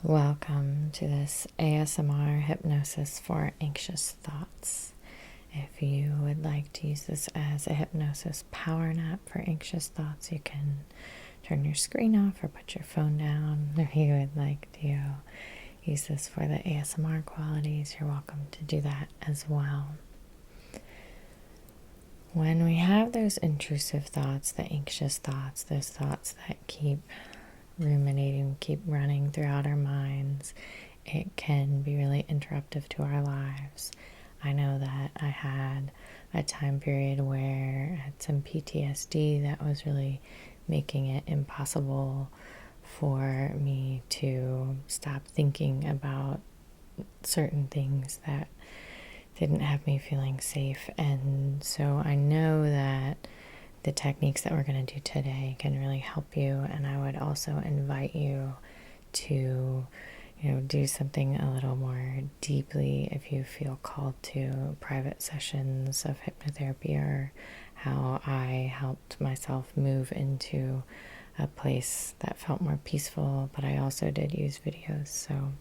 Welcome to this ASMR hypnosis for anxious thoughts. If you would like to use this as a hypnosis power nap for anxious thoughts, you can turn your screen off or put your phone down. If you would like to use this for the ASMR qualities, you're welcome to do that as well. When we have those intrusive thoughts, the anxious thoughts, those thoughts that keep ruminating, keep running throughout our minds, it can be really interruptive to our lives. I know that I had a time period where I had some PTSD that was really making it impossible for me to stop thinking about certain things that didn't have me feeling safe. And so I know that the techniques that we're going to do today can really help you, and I would also invite you to do something a little more deeply if you feel called to private sessions of hypnotherapy, or how I helped myself move into a place that felt more peaceful. But I also did use videos, so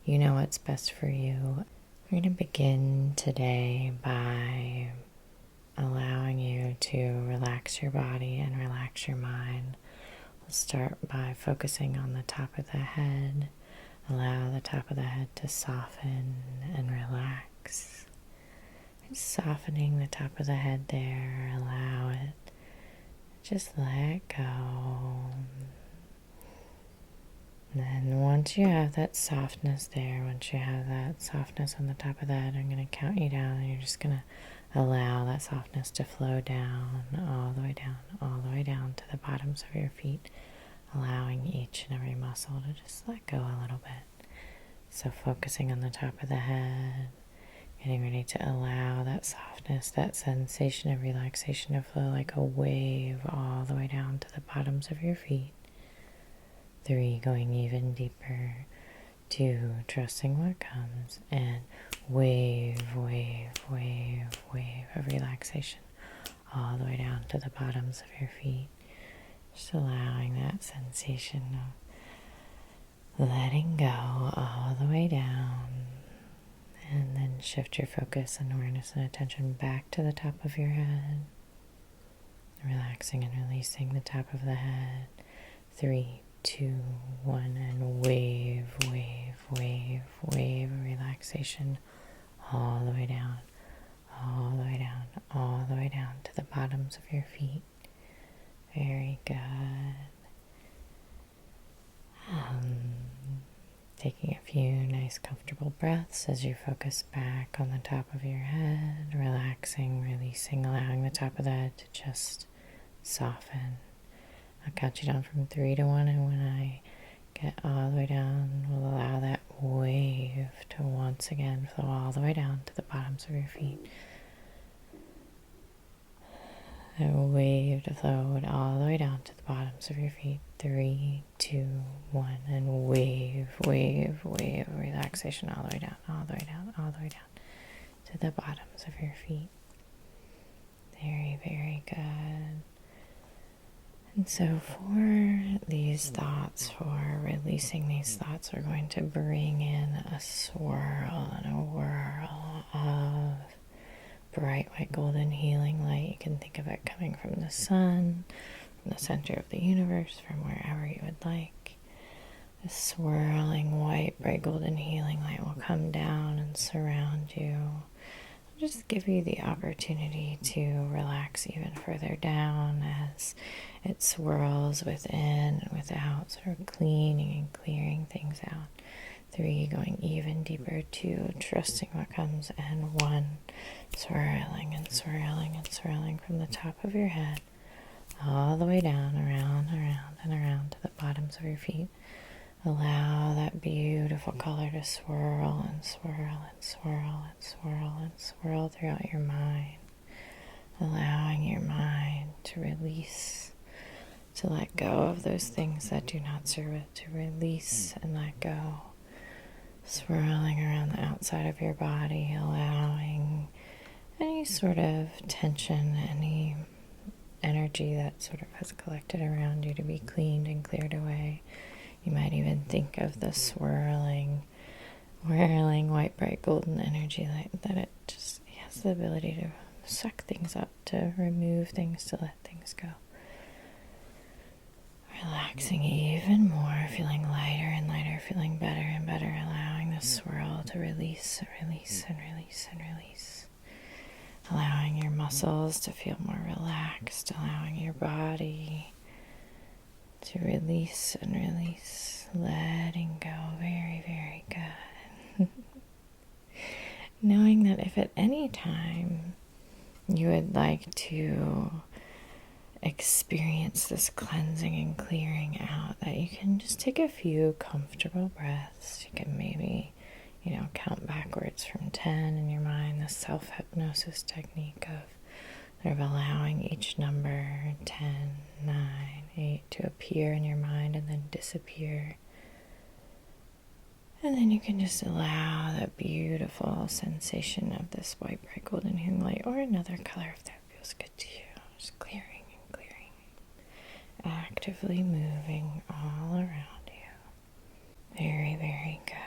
you know what's best for you. We're going to begin today by allowing you to relax your body and relax your mind. We'll start by focusing on the top of the head. Allow the top of the head to soften and relax. Just softening the top of the head there. Allow it. Just let go. And then once you have that softness there, once you have that softness on the top of the head, I'm going to count you down, and you're just going to allow that softness to flow down, all the way down, all the way down to the bottoms of your feet, allowing each and every muscle to just let go a little bit. So focusing on the top of the head, getting ready to allow that softness, that sensation of relaxation to flow like a wave all the way down to the bottoms of your feet. 3, going even deeper. 2, trusting what comes, and wave, wave, wave, wave of relaxation all the way down to the bottoms of your feet. Just allowing that sensation of letting go all the way down, and then shift your focus and awareness and attention back to the top of your head, relaxing and releasing the top of the head. 3, 2, 1, and wave, wave, wave, wave of relaxation all the way down, all the way down, all the way down to the bottoms of your feet. Very good. Taking a few nice comfortable breaths as you focus back on the top of your head, relaxing, releasing, allowing the top of the head to just soften. I'll count you down from 3 to 1, and when I get all the way down, we'll allow that wave to once again flow all the way down to the bottoms of your feet. A wave to flow all the way down to the bottoms of your feet. 3, 2, 1, and wave, wave, wave, relaxation all the way down, all the way down, all the way down to the bottoms of your feet. Very, very good. And so for these thoughts, for releasing these thoughts, we're going to bring in a swirl and a whirl of bright white golden healing light. You can think of it coming from the sun, from the center of the universe, from wherever you would like. This swirling white bright golden healing light will come down and surround you. Just give you the opportunity to relax even further down as it swirls within and without, sort of cleaning and clearing things out. 3, going even deeper. 2, trusting what comes, and 1, swirling and swirling and swirling from the top of your head all the way down, around, around, and around to the bottoms of your feet. Allow that beautiful color to swirl and swirl and swirl and swirl and swirl throughout your mind, allowing your mind to release, to let go of those things that do not serve it, to release and let go. Swirling around the outside of your body, allowing any sort of tension, any energy that sort of has collected around you to be cleaned and cleared away. You might even think of the swirling white, bright, golden energy light, that it just has the ability to suck things up, to remove things, to let things go. Relaxing even more, feeling lighter and lighter, feeling better and better, allowing the swirl to release and release and release and release. Allowing your muscles to feel more relaxed, allowing your body to release and release, letting go. Very, very good. Knowing that if at any time you would like to experience this cleansing and clearing out, that you can just take a few comfortable breaths. You can maybe, count backwards from 10 in your mind, the self-hypnosis technique of sort of allowing each number, 10, 9, 8, to appear in your mind and then disappear. And then you can just allow that beautiful sensation of this white, bright, golden healing light, or another color if that feels good to you. Just clearing and clearing, actively moving all around you. Very, very good.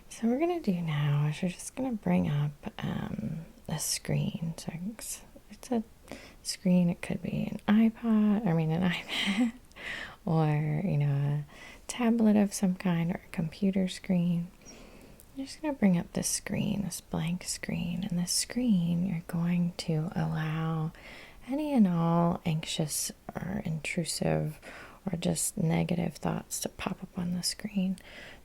So what we're going to do now is we're just going to bring up a screen. So it's a screen. It could be an iPad, or, a tablet of some kind, or a computer screen. I'm just going to bring up this screen, this blank screen. And this screen, you're going to allow any and all anxious or intrusive or just negative thoughts to pop up on the screen.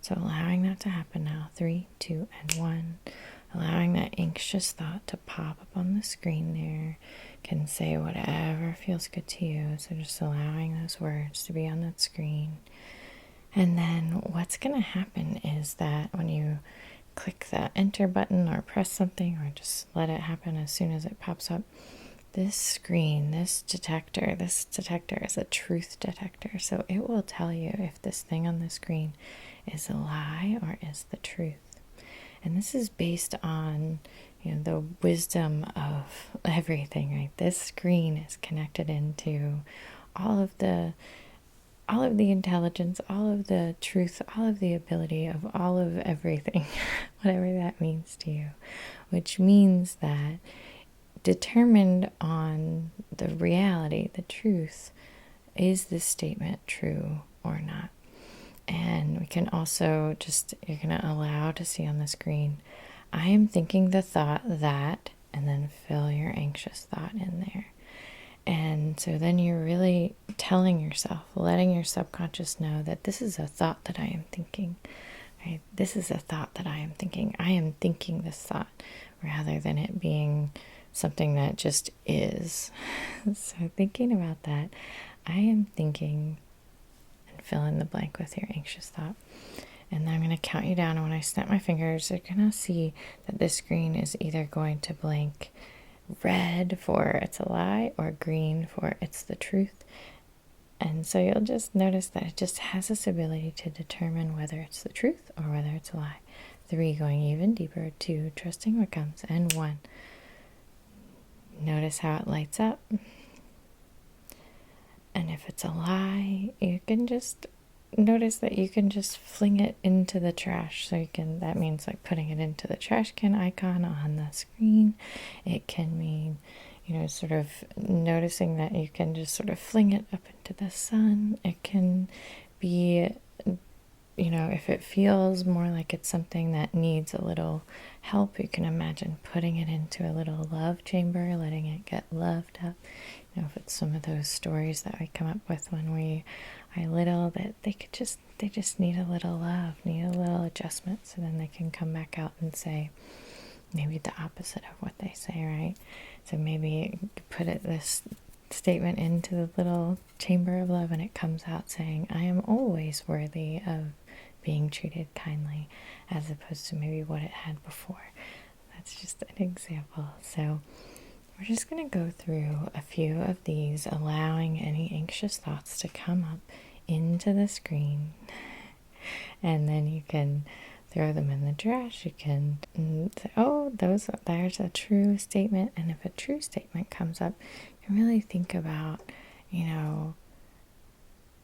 So allowing that to happen now. 3, 2, and 1. Allowing that anxious thought to pop up on the screen there. Can say whatever feels good to you. So just allowing those words to be on that screen. And then what's going to happen is that when you click the enter button or press something, or just let it happen as soon as it pops up, this screen, this detector is a truth detector. So it will tell you if this thing on the screen is a lie or is the truth. And this is based on, the wisdom of everything, right? This screen is connected into all of the intelligence, all of the truth, all of the ability of all of everything, whatever that means to you, which means that determined on the reality, the truth, is this statement true or not? And we can also you're going to allow to see on the screen, I am thinking the thought that, and then fill your anxious thought in there. And so then you're really telling yourself, letting your subconscious know that this is a thought that I am thinking, right? This is a thought that I am thinking. I am thinking this thought, rather than it being something that just is. So thinking about that, I am thinking, and fill in the blank with your anxious thought. And then I'm going to count you down. And when I snap my fingers, you're going to see that this screen is either going to blank red for it's a lie or green for it's the truth. And so you'll just notice that it just has this ability to determine whether it's the truth or whether it's a lie. 3, going even deeper. 2, trusting what comes. And 1, notice how it lights up. And if it's a lie, you can just notice that you can just fling it into the trash. So that means like putting it into the trash can icon on the screen. It can mean, sort of noticing that you can just sort of fling it up into the sun. It can be, if it feels more like it's something that needs a little help, you can imagine putting it into a little love chamber, letting it get loved up. If it's some of those stories that we come up with when we are little, that they just need a little love, need a little adjustment, so then they can come back out and say maybe the opposite of what they say, right? So maybe you put this statement into the little chamber of love, and it comes out saying, I am always worthy of being treated kindly, as opposed to maybe what it had before. That's just an example. So we're just going to go through a few of these, allowing any anxious thoughts to come up into the screen. And then you can throw them in the trash. You can say, oh, there's a true statement. And if a true statement comes up, you really think about,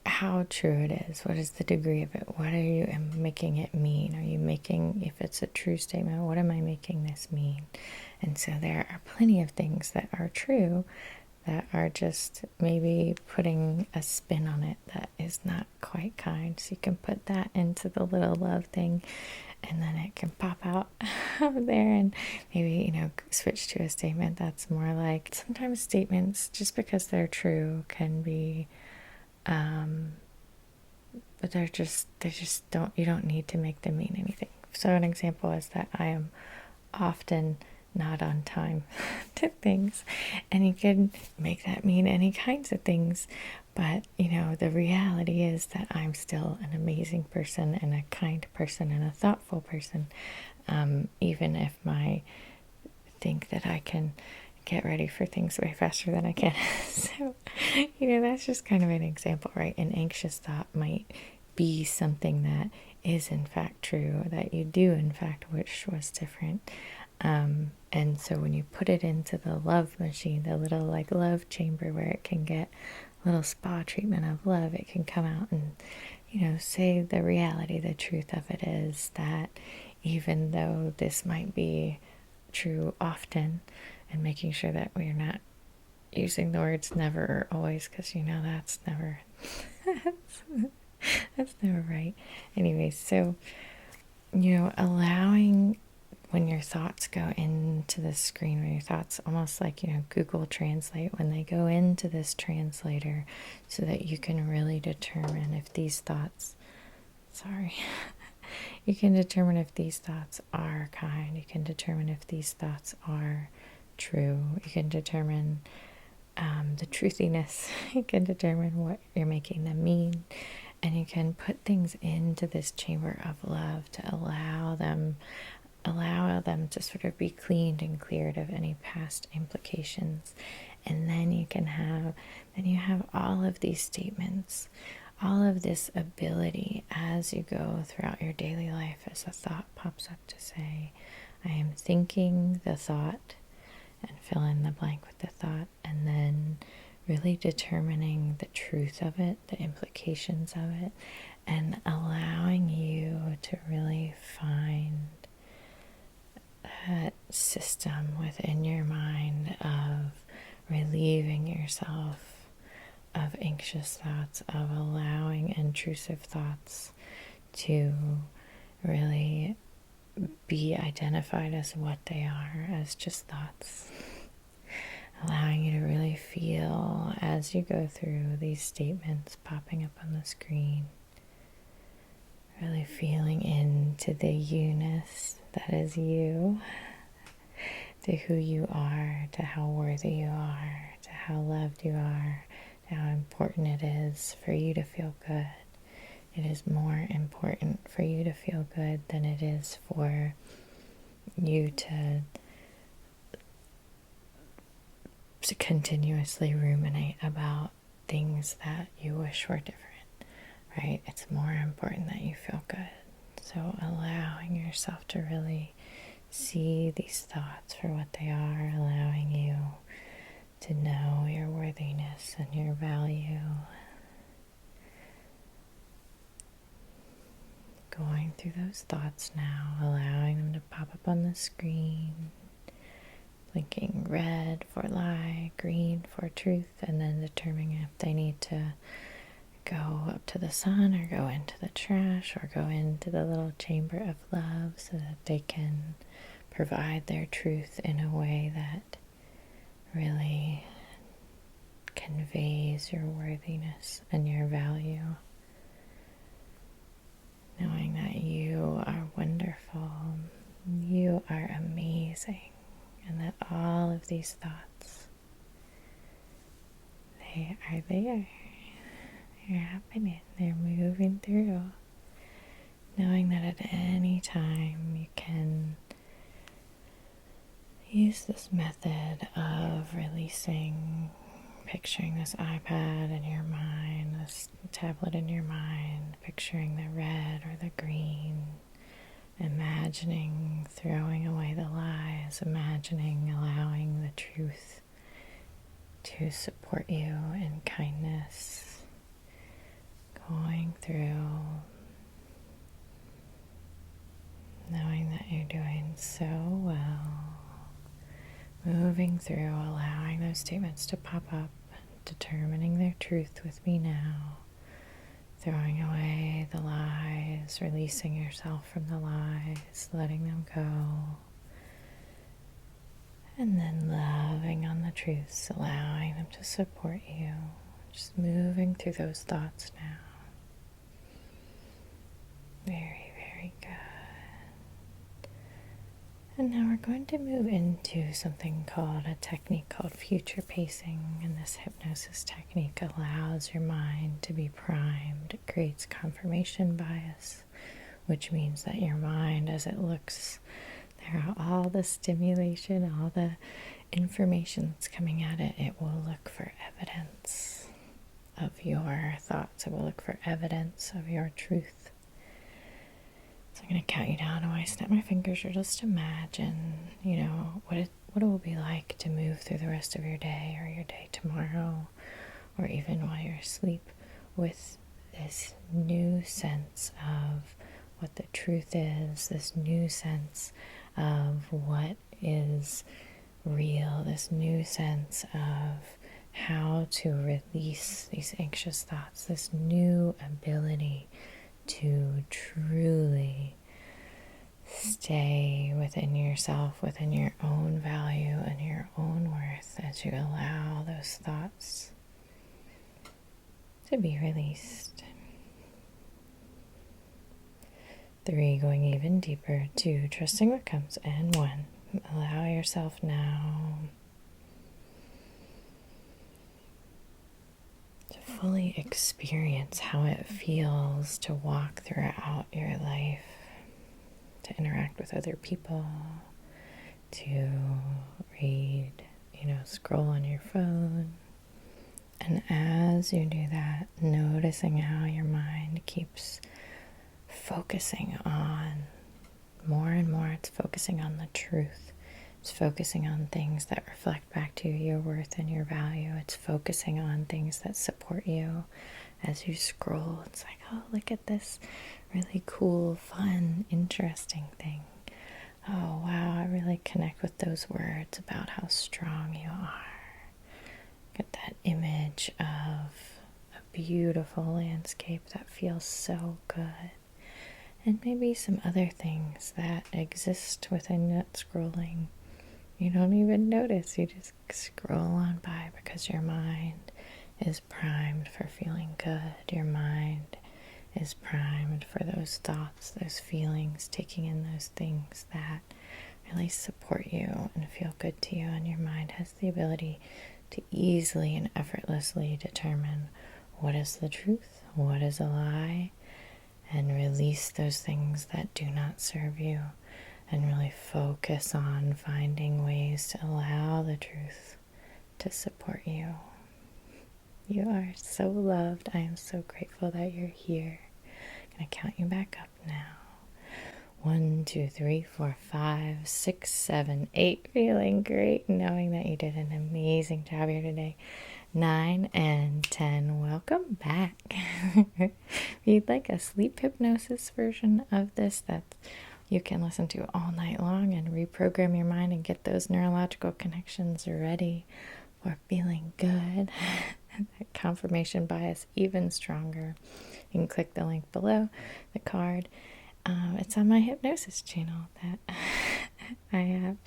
how true it is. What is the degree of it? What are you making it mean? Are you making, if it's a true statement, what am I making this mean? And so there are plenty of things that are true that are just maybe putting a spin on it that is not quite kind. So you can put that into the little love thing, and then it can pop out of there, and maybe, switch to a statement that's more like, sometimes statements, just because they're true, can be, but they just don't, you don't need to make them mean anything. So an example is that I am often not on time to things, and you can make that mean any kinds of things, but the reality is that I'm still an amazing person and a kind person and a thoughtful person, even if I think that I can get ready for things way faster than I can. So that's just kind of an example, right? An anxious thought might be something that is in fact true, that you do in fact wish was different. And so when you put it into the love machine, the little love chamber where it can get a little spa treatment of love, it can come out and, say the reality, the truth of it is that even though this might be true often, and making sure that we're not using the words never or always, because that's never, that's never right. Anyways, so, allowing when your thoughts go into the screen, when your thoughts almost like, Google Translate, when they go into this translator, so that you can really determine if these thoughts, you can determine if these thoughts are kind, you can determine if these thoughts are true, you can determine the truthiness, you can determine what you're making them mean, and you can put things into this chamber of love to allow them to sort of be cleaned and cleared of any past implications. And then you have all of these statements, all of this ability as you go throughout your daily life, as a thought pops up, to say, I am thinking the thought, and fill in the blank with the thought, and then really determining the truth of it, the implications of it, and allowing you to really find that system within your mind of relieving yourself of anxious thoughts, of allowing intrusive thoughts to really be identified as what they are, as just thoughts. Allowing you to really feel as you go through these statements popping up on the screen, really feeling into the you-ness that is you, to who you are, to how worthy you are, to how loved you are, to how important it is for you to feel good. It is more important for you to feel good than it is for you to continuously ruminate about things that you wish were different, right? It's more important that you feel good. So allowing yourself to really see these thoughts for what they are, allowing you to know your worthiness and your value. Going through those thoughts now, allowing them to pop up on the screen, blinking red for lie, green for truth, and then determining if they need to go up to the sun or go into the trash or go into the little chamber of love, so that they can provide their truth in a way that really conveys your worthiness and your value. Knowing that you are wonderful, you are amazing, and that all of these thoughts, they are there. They're happening. They're moving through. Knowing that at any time you can use this method of releasing, picturing this iPad in your mind, this tablet in your mind, picturing the red or the green, imagining throwing away the lies, imagining allowing the truth to support you in kindness, going through, knowing that you're doing so well, moving through, allowing those statements to pop up, determining their truth with me now, throwing away the lies, releasing yourself from the lies, letting them go, and then loving on the truths, allowing them to support you, just moving through those thoughts now. Very, very good. And now we're going to move into something called a technique called future pacing. And this hypnosis technique allows your mind to be primed. It creates confirmation bias, which means that your mind, as it looks, there are all the stimulation, all the information that's coming at it, it will look for evidence of your thoughts. It will look for evidence of your truth. So I'm going to count you down. When I snap my fingers, or just imagine, what it will be like to move through the rest of your day or your day tomorrow, or even while you're asleep, with this new sense of what the truth is, this new sense of what is real, this new sense of how to release these anxious thoughts, this new ability to truly stay within yourself, within your own value and your own worth, as you allow those thoughts to be released. 3, going even deeper. 2, trusting what comes. And 1, allow yourself now to fully experience how it feels to walk throughout your life, to interact with other people, to read, scroll on your phone. And as you do that, noticing how your mind keeps focusing on more and more, it's focusing on the truth. It's focusing on things that reflect back to you your worth and your value. It's focusing on things that support you. As you scroll, it's like, oh, look at this really cool, fun, interesting thing. Oh, wow, I really connect with those words about how strong you are. Get that image of a beautiful landscape that feels so good. And maybe some other things that exist within that scrolling. You don't even notice. You just scroll on by because your mind is primed for feeling good. Your mind is primed for those thoughts, those feelings, taking in those things that really support you and feel good to you. And your mind has the ability to easily and effortlessly determine what is the truth, what is a lie, and release those things that do not serve you, and really focus on finding ways to allow the truth to support you. You are so loved. I am so grateful that you're here. I'm going to count you back up now. 1, 2, 3, 4, 5, 6, 7, 8. Feeling great, knowing that you did an amazing job here today. 9 and 10. Welcome back. If you'd like a sleep hypnosis version of this that you can listen to all night long and reprogram your mind and get those neurological connections ready for feeling good, that confirmation bias even stronger, you can click the link below, the card. It's on my hypnosis channel that I have.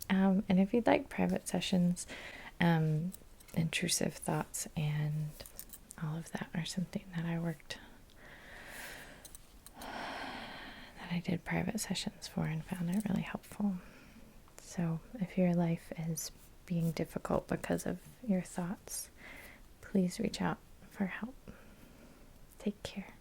And if you'd like private sessions, intrusive thoughts and all of that are something that I did private sessions for and found it really helpful. So if your life is being difficult because of your thoughts, please reach out for help. Take care.